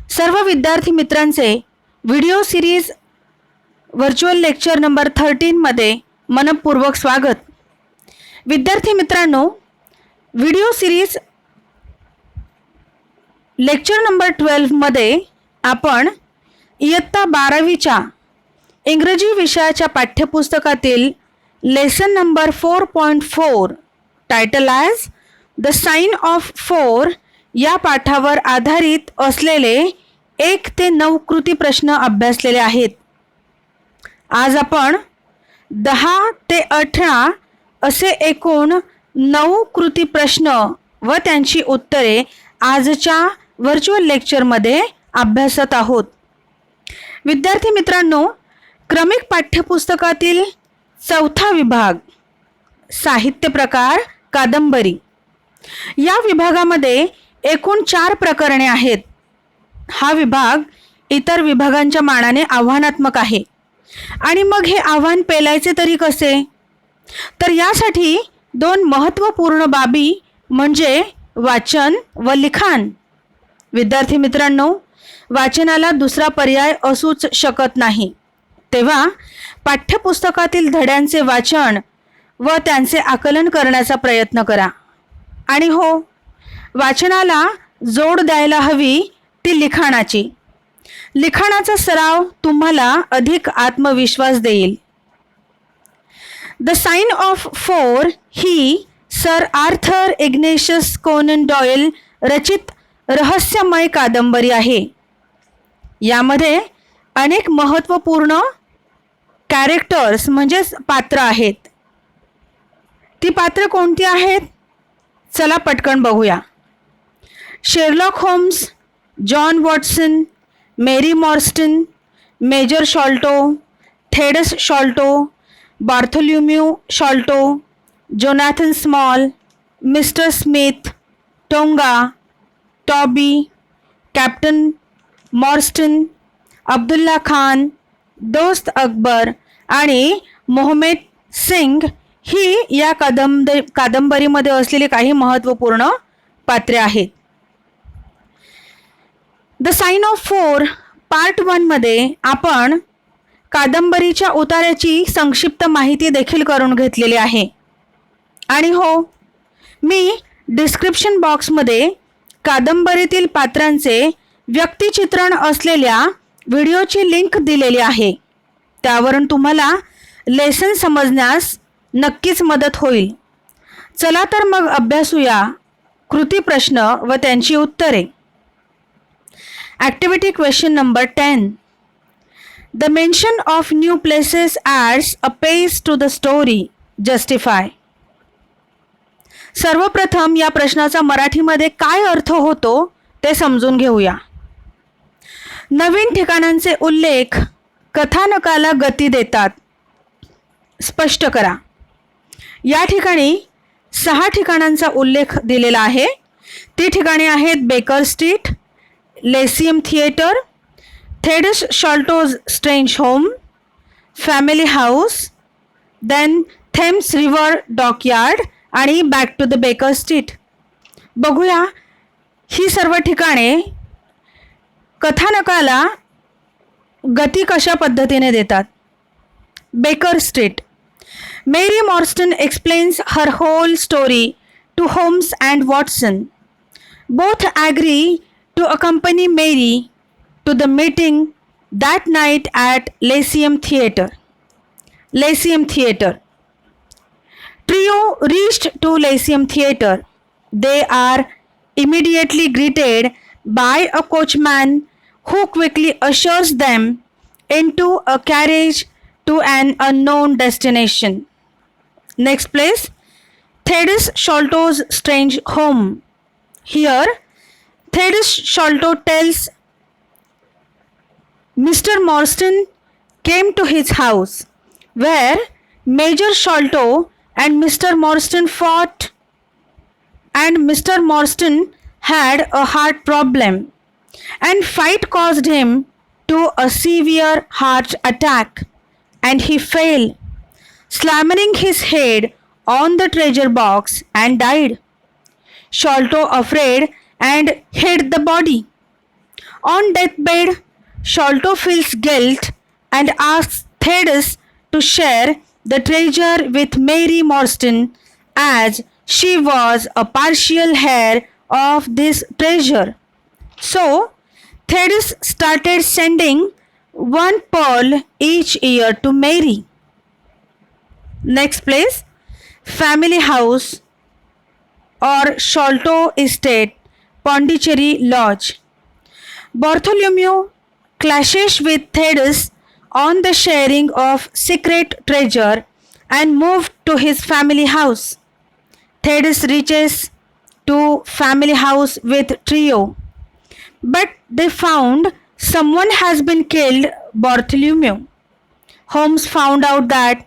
सर्व विद्यार्थी मित्रांचे video series virtual lecture number 13 मध्ये मनपूर्वक स्वागत. विद्यार्थी मित्रांनो, व्हिडिओ सिरीज लेक्चर नंबर 12 मध्ये आपण इयत्ता 12वीच्या इंग्रजी विषयाच्या पाठ्यपुस्तकातील lesson number 4.4 title as the sign of 4 या पाठावर आधारित असलेले 1 ते 9 कृती प्रश्न अभ्यासलेले आहेत. आज आपण 10 ते 18 असे एकूण 9 कृती प्रश्न व त्यांची उत्तरे आजच्या व्हर्च्युअल लेक्चरमध्ये अभ्यासत आहोत. विद्यार्थी मित्रांनो, क्रमिक पाठ्यपुस्तकातील 4था विभाग साहित्य प्रकार कादंबरी या विभागामध्ये एकूण 4 प्रकरणे आहेत. हा विभाग इतर विभागांच्या मानाने आव्हानात्मक आहे. आणि मग हे आव्हान पेलायचे तरी कसे? तर यासाठी 2 महत्त्वपूर्ण बाबी म्हणजे वाचन व लिखाण. विद्यार्थी मित्रांनो, वाचनाला दुसरा पर्याय असूच शकत नाही. तेव्हा पाठ्यपुस्तकातील धड्यांचे वाचन व त्यांचे आकलन करण्याचा प्रयत्न करा. आणि हो, वाचनाला जोड द्यायला हवी ती लिखाणाची. लिखाणाचा सराव तुम्हाला अधिक आत्मविश्वास देईल. द साइन ऑफ 4 ही sir Arthur Ignatius Conan Doyle रचित रहस्यमय कादंबरी आहे. यामध्ये अनेक महत्त्वपूर्ण कॅरेक्टर्स म्हणजेच पात्र आहेत. ती पात्र कोणती आहेत? चला पटकन बघूया. Sherlock Holmes, John Watson, Mary Morstan, Major Sholto, Thaddeus Sholto, Bartholomew Sholto, Jonathan Small, Mr Smith, Tonga, Toby, Captain Morstan, Abdullah Khan, Dost Akbar आणि मोहम्मद सिंग ही या कादंबरीमध्ये असलेली काही महत्त्वपूर्ण पात्रे आहेत. द साइन ऑफ 4 पार्ट 1 मध्ये आपण कादंबरीच्या उतार्याची संक्षिप्त माहिती देखील करून घेतलेली आहे. आणि हो, मी डिस्क्रिप्शन बॉक्समध्ये कादंबरीतील पात्रांचे व्यक्तिचित्रण असलेल्या व्हिडिओची लिंक दिलेली आहे. त्यावरून तुम्हाला लेसन समजण्यास नक्कीच मदत होईल. चला तर मग अभ्यासूया कृती प्रश्न व त्यांची उत्तरे. Activity question number 10. The mention of new places adds a page to the story. Justify. सर्वप्रथम या प्रश्नाचा मराठीमध्ये काय अर्थ होतो ते समजून घेऊया. नवीन ठिकाणांचे उल्लेख कथानकाला गती देतात. स्पष्ट करा. या ठिकाणी 6 ठिकाणांचा उल्लेख दिलेला आहे. ती ठिकाणे आहेत Baker Street, Lyceum theatre, Thaddeus Sholto's strange home, family house, then Thames river dockyard आणि back to the Baker Street. बघूया ही सर्व ठिकाणे कथानकाला गती कशा पद्धतीने देतात. Baker Street. Mary Morstan explains her whole story to Holmes and Watson. Both agree to accompany Mary to the meeting that night at Lyceum Theatre. Lyceum Theatre. Trio reached to Lyceum Theatre. They are immediately greeted by a coachman who quickly ushers them into a carriage to an unknown destination. Next place, Thaddeus Sholto's strange home. Here, Thaddeus Sholto tells Mr. Morstan came to his house, where Major Sholto and Mr. Morstan fought, and Mr. Morstan had a heart problem, and fight caused him to a severe heart attack, and he fell, slamming his head on the treasure box and died. Sholto afraid and hid the body. On deathbed, Sholto feels guilt and asks Thetis to share the treasure with Mary Morstan as she was a partial heir of this treasure. So, Thetis started sending one pearl each year to Mary. Next place, family house or Sholto Estate, Pondicherry Lodge. Bartholomew clashes with Thetis on the sharing of secret treasure and moved to his family house. Thetis reaches to family house with trio, but they found someone has been killed. Bartholomew. Holmes found out that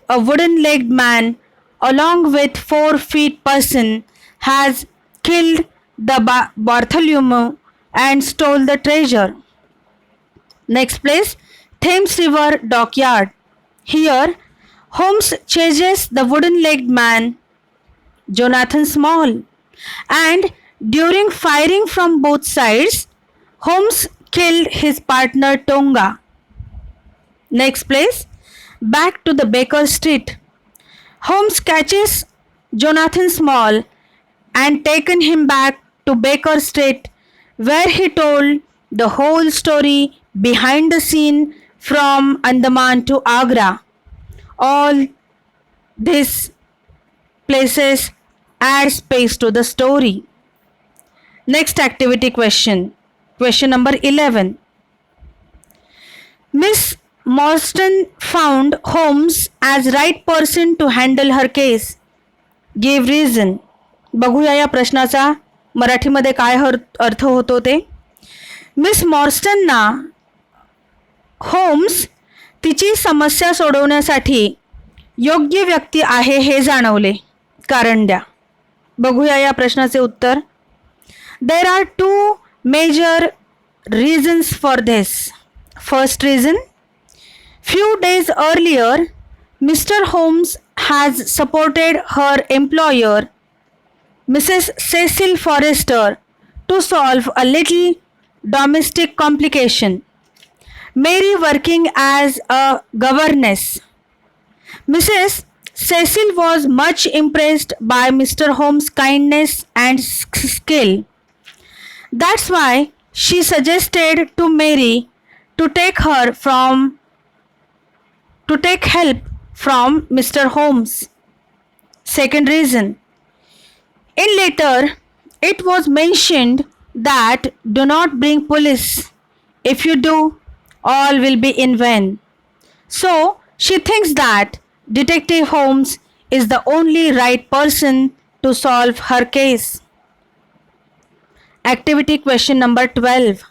a wooden-legged man along with 4 feet person has killed the Bartholomew and stole the treasure. Next place, Thames River Dockyard. Here, Holmes chases the wooden-legged man, Jonathan Small, and during firing from both sides, Holmes killed his partner Tonga. Next place, back to the Baker Street. Holmes catches Jonathan Small and taken him back to Baker Street, where he told the whole story behind the scene from Andaman to Agra. All these places add space to the story. Next activity question. Question number 11. Miss Morstan found Holmes as right person to handle her case. Give reason. बघूया या प्रश्नाचा मराठीमध्ये काय अर्थ होतो ते. Miss मॉर्स्टनना Holmes तिची समस्या सोडवण्यासाठी योग्य व्यक्ती आहे हे जाणवले. कारण द्या. बघूया या प्रश्नाचे उत्तर. There are two major reasons for this. First reason, few days earlier, Mr. Holmes has supported her employer, Mrs. Cecil Forrester, to solve a little domestic complication. Mary working as a governess. Mrs. Cecil was much impressed by Mr. Holmes' kindness and skill. That's why she suggested to Mary to take help from Mr. Holmes. Second reason, in letter it was mentioned that do not bring police. If you do, all will be in vain. So she thinks that Detective Holmes is the only right person to solve her case. Activity question number 12.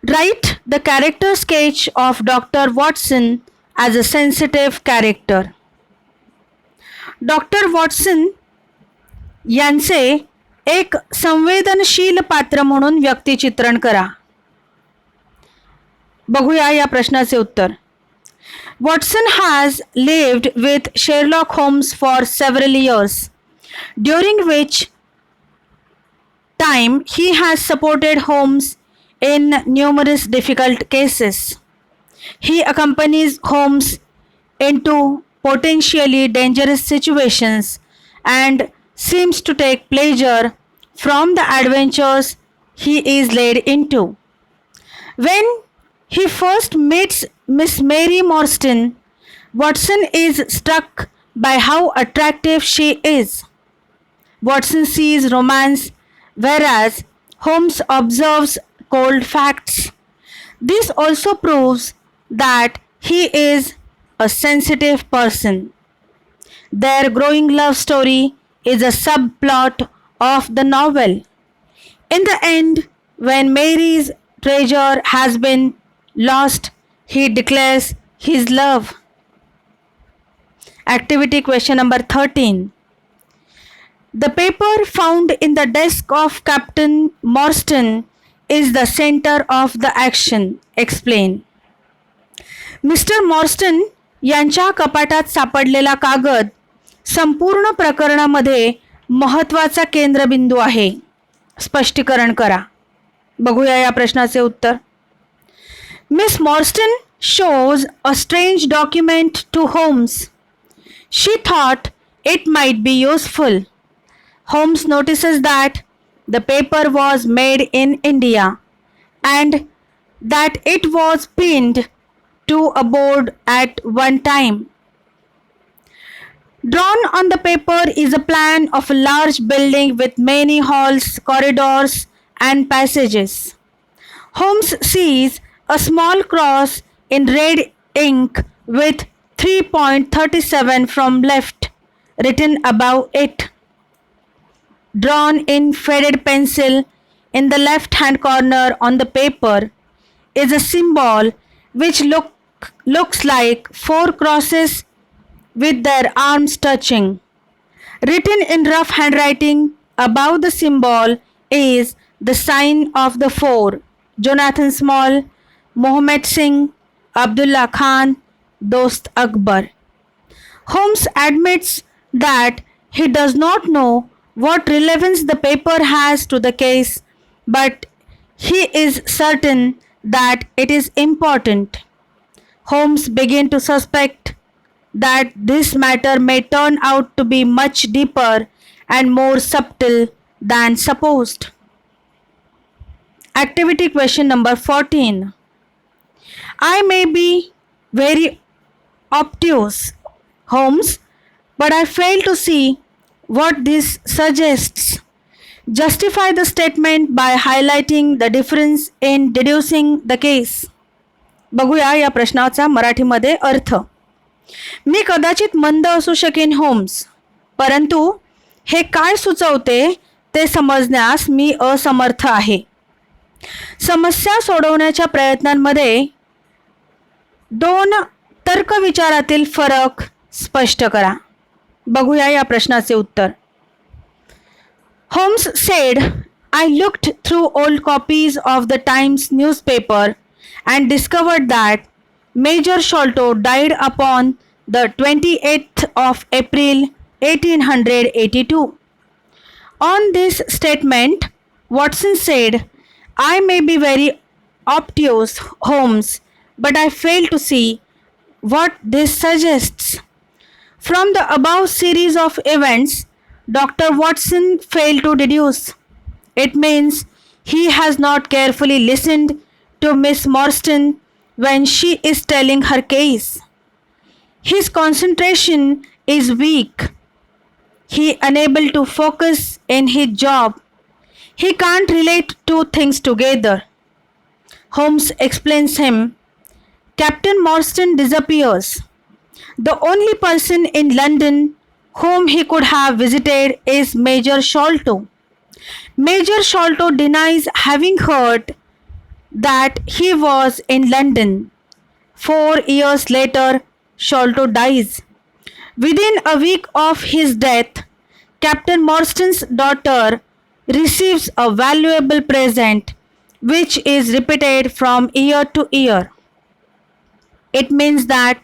Write the character sketch of Dr. Watson as a sensitive character. Dr. Watson यांचे एक संवेदनशील पात्र म्हणून व्यक्तिचित्रण करा. बघूया या प्रश्नाचे उत्तर. Watson has lived with Sherlock Holmes for several years, during which time he has supported Holmes in numerous difficult cases. He accompanies Holmes into potentially dangerous situations and seems to take pleasure from the adventures he is led into. When he first meets Miss Mary Morstan, Watson is struck by how attractive she is. Watson sees romance, whereas Holmes observes cold facts. This also proves that he is a sensitive person. Their growing love story is a subplot of the novel. In the end, when Mary's treasure has been lost, he declares his love. Activity question number 13. The paper found in the desk of Captain Morstan is the center of the action. Explain. Mr. Morstan यांच्या कपाटात सापडलेला कागद संपूर्ण प्रकरणामध्ये महत्त्वाचा केंद्रबिंदू आहे. स्पष्टीकरण करा. बघूया या प्रश्नाचे उत्तर. Miss Morstan shows a strange document to Holmes. She thought it might be useful. Holmes notices that the paper was made in India and that it was pinned to a board at one time. Drawn on the paper is a plan of a large building with many halls, corridors, and passages. Holmes sees a small cross in red ink with 3.37 from left written above it. Drawn in faded pencil in the left hand corner on the paper is a symbol which looks like four crosses with their arms touching. Written in rough handwriting above the symbol is the sign of the four: Jonathan Small, Mohammed Singh, Abdullah Khan, Dost Akbar. Holmes admits that he does not know what relevance the paper has to the case, but he is certain that it is important. Holmes begins to suspect that this matter may turn out to be much deeper and more subtle than supposed. Activity question number 14. I may be very obtuse, Holmes, but I fail to see what this suggests. Justify the statement by highlighting the difference in deducing the case. बघूया या प्रश्नाचा मराठीमध्ये अर्थ. मी कदाचित मंद असू शकेन Holmes, परंतु हे काय सुचवते ते समजण्यास मी असमर्थ आहे. समस्या सोडवण्याच्या प्रयत्नांमध्ये दोन तर्कविचारातील फरक स्पष्ट करा. बघूया या प्रश्नाचे उत्तर. Holmes said, I looked through old copies of the Times newspaper and discovered that Major Sholto died upon the 28th of April 1882. On this statement, Watson said, I may be very obtuse, Holmes, but I fail to see what this suggests. From the above series of events, Dr. Watson failed to deduce. It means he has not carefully listened to Miss Morstan when she is telling her case. His concentration is weak. He unable to focus in his job. He can't relate two things together. Holmes explains him. Captain Morstan disappears. The only person in London whom he could have visited is Major Sholto. Major Sholto denies having heard that he was in London. 4 years later, Sholto dies. Within a week of his death, Captain Morstan's daughter receives a valuable present which is repeated from year to year. It means that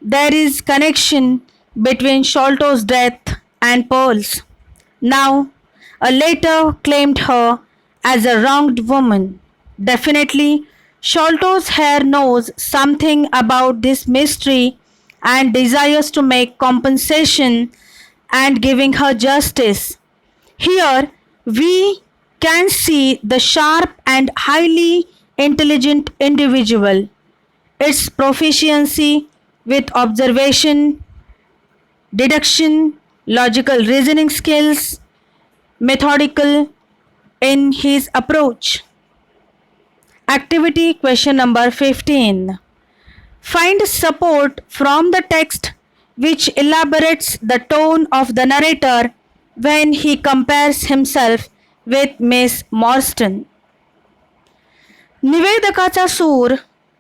there is connection between Sholto's death and Pearl's. Now, a letter claimed her as a wronged woman. Definitely, Sholto's heir knows something about this mystery and desires to make compensation and giving her justice. Here, we can see the sharp and highly intelligent individual, its proficiency with observation, deduction, logical reasoning skills, methodical in his approach. Activity question number 15. Find support from the text which elaborates the tone of the narrator when he compares himself with Miss Morstan. निवेदकाचा सूर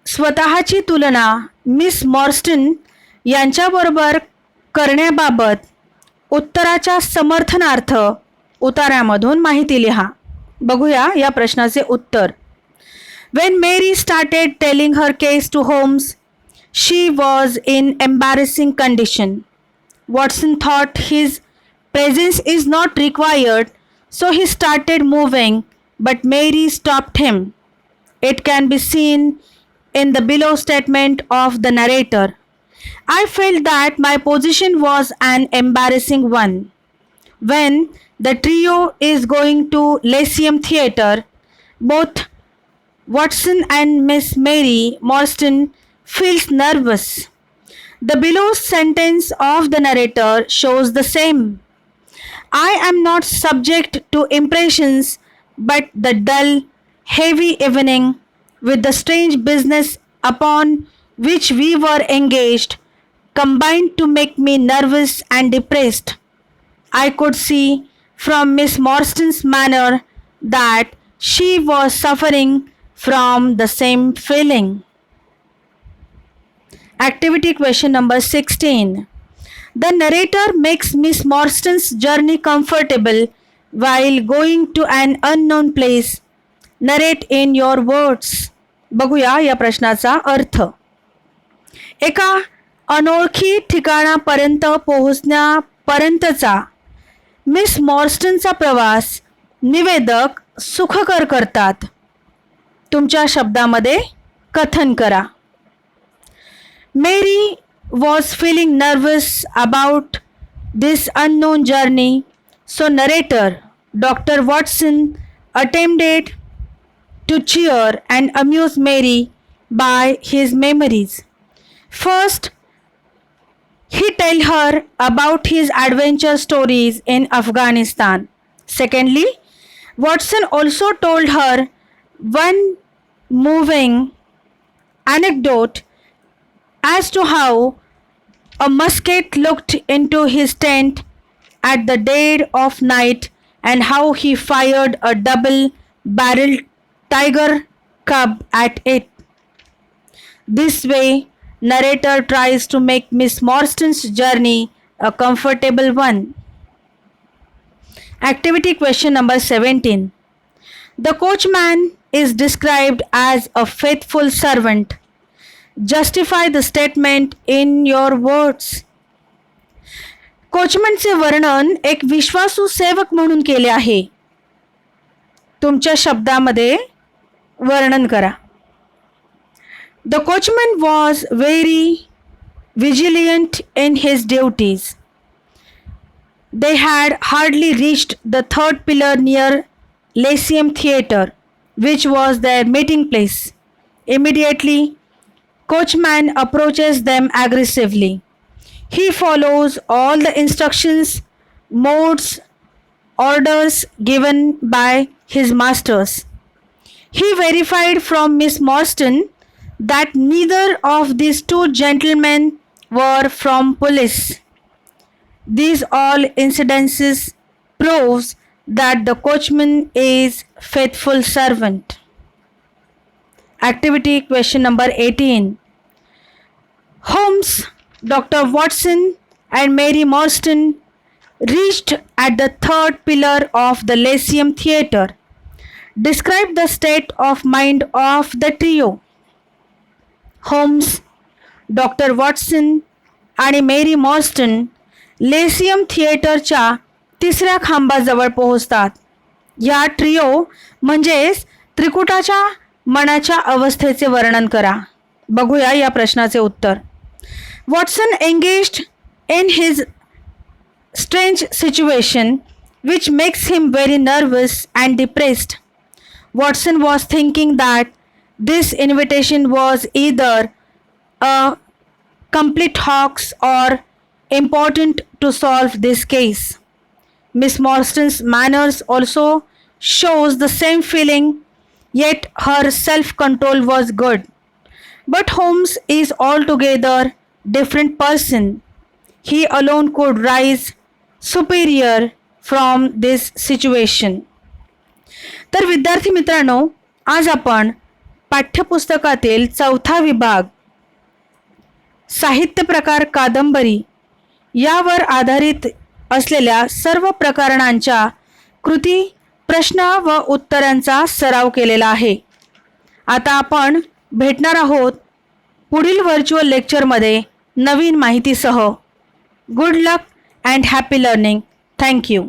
स्वतःची तुलना miss मॉर्स्टन यांच्याबरोबर करण्याबाबत उत्तराच्या समर्थनार्थ उतार्यामधून माहिती लिहा. बघूया या प्रश्नाचे उत्तर. When Mary started telling her case to Holmes, she was in embarrassing condition. Watson thought his presence is not required, so he started moving but Mary stopped him. It can be seen in the below statement of the narrator. I felt that my position was an embarrassing one. When the trio is going to Lyceum Theatre, both Watson and Miss Mary Morstan feels nervous. The below sentence of the narrator shows the same. I am not subject to impressions, but the dull, heavy evening with the strange business upon which we were engaged combined to make me nervous and depressed. I could see from Miss Morstan's manner that she was suffering from the same feeling. Activity question number 16. The narrator makes Miss Morstan's journey comfortable while going to an unknown place. Narrate in your words. बघूया या प्रश्नाचा अर्थ. एका अनोळखी ठिकाणापर्यंत पोहोचण्यापर्यंतचा miss मॉर्स्टनचा प्रवास निवेदक सुखकर करतात. तुमच्या शब्दामध्ये कथन करा. Mary was feeling nervous about this unknown journey, so narrator Dr. Watson attempted to cheer and amuse Mary by his memories. First, he told her about his adventure stories in Afghanistan. Secondly, Watson also told her one moving anecdote as to how a musket looked into his tent at the dead of night and how he fired a double-barreled tiger cub at it. This way, narrator tries to make Miss Morstan's journey a comfortable one. Activity question number 17. The coachman is described as a faithful servant. Justify the statement in your words. कोचमनचे वर्णन एक विश्वासू सेवक म्हणून केले आहे. तुमच्या शब्दामध्ये वर्णन करा. The coachman was very vigilant in his duties. They had hardly reached the third pillar near Lyceum Theatre, which was their meeting place. Immediately, coachman approaches them aggressively. He follows all the instructions, modes, orders given by his masters. He verified from Miss Morstan that neither of these two gentlemen were from police. These all incidences proves that the coachman is faithful servant. Activity question number 18. Holmes, Dr. Watson and Mary Morstan reached at the third pillar of the Lyceum Theatre. Describe the state of mind of the trio. Holmes, Dr. Watson आणि मेरी मॉर्स्टन लेसियम थिएटरच्या तिसऱ्या खांबाजवळ पोहोचतात. या trio म्हणजेच त्रिकुटाच्या मनाच्या अवस्थेचे वर्णन करा. बघूया या प्रश्नाचे उत्तर. Watson engaged in his strange situation which makes him very nervous and depressed. Watson was thinking that this invitation was either a complete hoax or important to solve this case. Miss Morstan's manners also shows the same feeling, yet her self-control was good. But Holmes is altogether different person. He alone could rise superior from this situation. तर विद्यार्थी मित्रांनो, आज आपण पाठ्यपुस्तकातील चौथा विभाग साहित्य प्रकार कादंबरी यावर आधारित असलेल्या सर्व प्रकरणांच्या कृती प्रश्न व उत्तरांचा सराव केलेला आहे. आता आपण भेटणार आहोत पुढील व्हर्च्युअल लेक्चरमध्ये नवीन माहितीसह. Good luck and happy learning. Thank you.